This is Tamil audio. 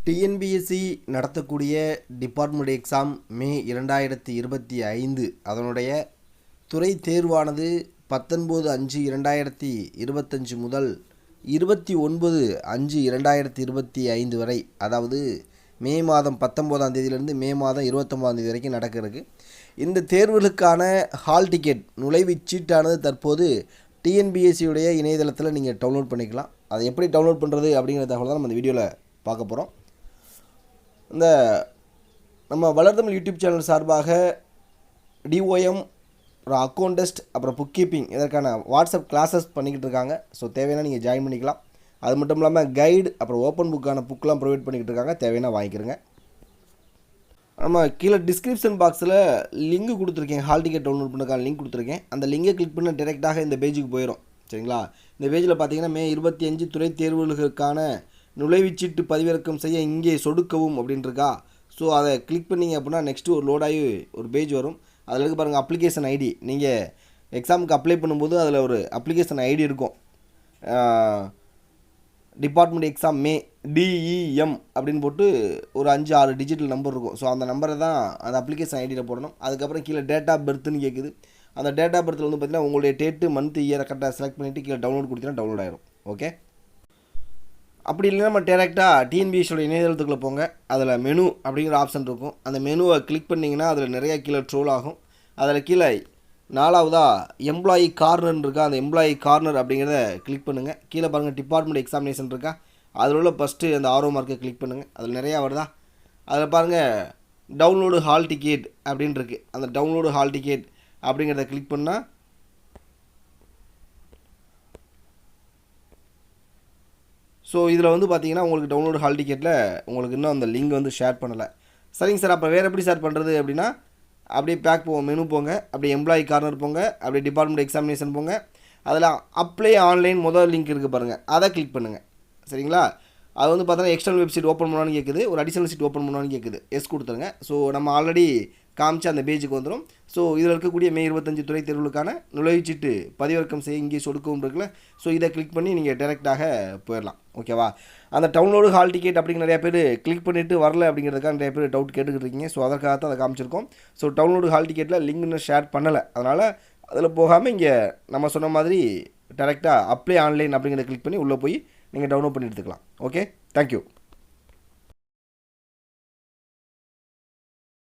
டிஎன்பிஎஸ்சி நடத்தக்கூடிய டிபார்ட்மெண்ட் எக்ஸாம் மே 2025 அதனுடைய துறை தேர்வானது 19/5/2025 முதல் 29/5/2025 வரை, அதாவது மே மாதம் 19ஆம் தேதியிலிருந்து மே மாதம் 29ஆம் தேதி வரைக்கும் நடக்கிறது. இந்த தேர்வுகளுக்கான ஹால் டிக்கெட் நுழைவுச் சீட்டானது தற்போது டிஎன்பிஎஸ்சியுடைய இணையதளத்தில் நீங்கள் டவுன்லோட் பண்ணிக்கலாம். அதை எப்படி டவுன்லோட் பண்ணுறது அப்படிங்கிற தகவல் தான் நம்ம இந்த வீடியோவில் பார்க்க போகிறோம். இந்த நம்ம வளர்தமிழ் யூடியூப் சேனல் சார்பாக டிஓஎம், அக்கௌண்ட் டெஸ்ட், அப்புறம் புக் கீப்பிங் இதற்கான வாட்ஸ்அப் கிளாஸஸ் பண்ணிக்கிட்டு இருக்காங்க. ஸோ தேவையான நீங்கள் ஜாயின் பண்ணிக்கலாம். அது மட்டும் இல்லாமல் கைடு, அப்புறம் ஓப்பன் புக்கான புக்கெலாம் ப்ரொவைட் பண்ணிக்கிட்டு இருக்காங்க. தேவையான வாங்கிக்கிறங்க. நம்ம கீழே டிஸ்கிரிப்ஷன் பாக்ஸில் லிங்க் கொடுத்துருக்கேன், ஹால் டிக்கெட் டவுன்லோட் பண்ணுறதுக்கான லிங்க் கொடுத்துருக்கேன். அந்த லிங்கை கிளிக் பண்ண டேரெக்டாக இந்த பேஜுக்கு போயிடும். சரிங்களா? இந்த பேஜில் பார்த்தீங்கன்னா மே 25 துறை தேர்வுகளுக்கான நுழைவுச்சீட்டு பதிவிறக்கம் செய்ய இங்கே சொடுக்கவும் அப்படின்ட்டுருக்கா. ஸோ அதை கிளிக் பண்ணிங்க அப்படின்னா நெக்ஸ்ட்டு ஒரு லோடாகி ஒரு பேஜ் வரும். அதில் இருக்க பாருங்கள் அப்ளிகேஷன் ஐடி. நீங்கள் எக்ஸாமுக்கு அப்ளை பண்ணும்போது அதில் ஒரு அப்ளிகேஷன் ஐடி இருக்கும். டிபார்ட்மெண்ட் எக்ஸாம் மே டிஇஎம் அப்படின்னு போட்டு ஒரு 5-6 டிஜிட்டல் நம்பர் இருக்கும். ஸோ அந்த நம்பரை தான் அந்த அப்ளிகேஷன் ஐடியில் போடணும். அதுக்கப்புறம் கீழே டேட் ஆஃப் பர்த்துன்னு கேட்குது. அந்த டேட் ஆஃப் பர்த்தில் வந்து பார்த்திங்கன்னா உங்களுடைய டேட்டு, மந்த், இயரை கரெக்டாக செலக்ட் பண்ணிவிட்டு கீழே டவுன்லோட் கொடுத்தீங்கன்னா டவுன்லோட் ஆயிரும். ஓகே, அப்படி இல்லைன்னா நம்ம டேரெக்டாக டிஎன்பிஎஸ்சியோட இணையதளத்துக்குள்ளே போங்க. அதில் மெனு அப்படிங்கிற ஆப்ஷன் இருக்கும். அந்த மெனுவை கிளிக் பண்ணிங்கன்னா அதில் நிறையா கீழே ட்ரோல் ஆகும். அதில் கீழே 4வதாக எம்ப்ளாயி கார்னர் இருக்கா, அந்த எம்ப்ளாயி கார்னர் அப்படிங்கிறத கிளிக் பண்ணுங்கள். கீழே பாருங்கள் டிபார்ட்மெண்ட் எக்ஸாமினேஷன் இருக்கா, அதில் உள்ள ஃபஸ்ட்டு அந்த ஆரோ மார்க்கை கிளிக் பண்ணுங்கள். அதில் நிறையா வருதா, அதில் பாருங்கள் டவுன்லோடு ஹால் டிக்கெட் அப்படின்னு இருக்குது. அந்த டவுன்லோடு ஹால் டிக்கெட் அப்படிங்கிறத கிளிக் பண்ணால் ஸோ இதில் வந்து பார்த்தீங்கன்னா உங்களுக்கு டவுன்லோடு ஹால் டிக்கெட்டில் உங்களுக்கு இன்னும் அந்த லிங்க் வந்து ஷேர் பண்ணலை. சரிங்க சார், அப்போ வேறு எப்படி ஷேர் பண்ணுறது அப்படின்னா, அப்படியே பேக் போங்க, மெனு போங்க, அப்படியே எம்ப்ளாயி கார்னர் போங்க, அப்படியே டிபார்ட்மெண்ட் எக்ஸாமினேஷன் போங்க. அதில் அப்ளை ஆன்லைன் முதல் லிங்க் இருக்குது பாருங்கள், அதை கிளிக் பண்ணுங்கள். சரிங்களா? அது வந்து பார்த்தோன்னா எக்ஸ்டர்னல் வெப்சைட் ஓப்பன் பண்ணான்னு கேட்குது, ஒரு அடிஷனல் சீட் ஓப்பன் பண்ணான்னு கேட்குது. எஸ் கொடுத்துருங்க. ஸோ நம்ம ஆல்ரெடி காமிச்சு அந்த பேஜுக்கு வந்துடும். ஸோ இதில் இருக்கக்கூடிய மே 25 துறை தேர்வுகளுக்கான நுழைவுச்சீட்டு பதிவிறக்கம் செய்ய இங்கே சொடுக்கவும் இருக்குல்ல. ஸோ இதை கிளிக் பண்ணி நீங்கள் டேரெக்டாக போயிடலாம். ஓகேவா? அந்த டவுன்லோடு ஹால் டிக்கெட் அப்படிங்கிற நிறைய பேர் கிளிக் பண்ணிவிட்டு வரல அப்படிங்கிறதுக்காக நிறைய பேர் டவுட் கேட்டுக்கிட்டு இருக்கீங்க. ஸோ அதற்காக தான் அதை காமிச்சிருக்கோம். ஸோ டவுன்லோடு ஹால் டிக்கெட்டில் லிங்க் இன்னும் ஷேர் பண்ணலை. அதனால் அதில் போகாமல் இங்கே நம்ம சொன்ன மாதிரி டேரெக்டாக அப்ளை ஆன்லைன் அப்படிங்கிறத கிளிக் பண்ணி உள்ளே போய் நீங்கள் டவுன்லோட் பண்ணி எடுத்துக்கலாம். Okay, thank you.